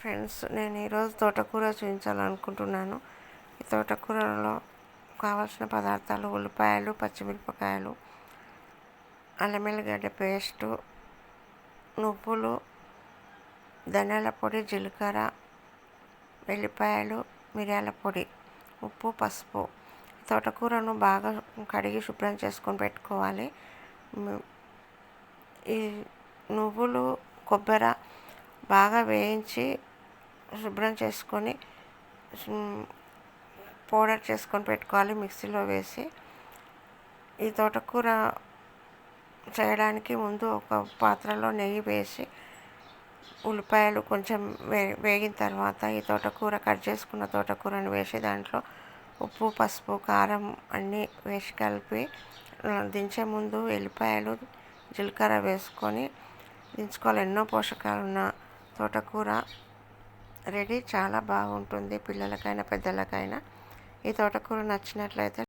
Friends, నేను ఈరోజు తోటకూర చూపించాలనుకుంటున్నాను. ఈ తోటకూరలో కావాల్సిన పదార్థాలు: ఉల్లిపాయలు, పచ్చిమిరపకాయలు, అల్లం వెల్లిగడ్డ పేస్టు, నువ్వులు, ధనియాల పొడి, జీలకర్ర, వెల్లిపాయలు, మిరియాల పొడి, ఉప్పు, పసుపు. తోటకూరను బాగా కడిగి శుభ్రం చేసుకొని పెట్టుకోవాలి. ఈ నువ్వులు, కొబ్బరి బాగా వేయించి శుభ్రం చేసుకొని పౌడర్ చేసుకొని పెట్టుకోవాలి మిక్సీలో వేసి. ఈ తోటకూర చేయడానికి ముందు ఒక పాత్రలో నెయ్యి వేసి ఉల్లిపాయలు కొంచెం వేగిన తర్వాత ఈ తోటకూర కట్ చేసుకున్న తోటకూరను వేసి దాంట్లో ఉప్పు, పసుపు, కారం అన్నీ వేసి కలిపి దించే ముందు ఎల్లిపాయలు, జీలకర్ర వేసుకొని దించుకోవాలి. ఎన్నో పోషకాలు ఉన్న తోటకూర రెడీ. చాలా బాగుంటుంది పిల్లలకైనా పెద్దలకైనా. ఈ తోటకూర నచ్చినట్లయితే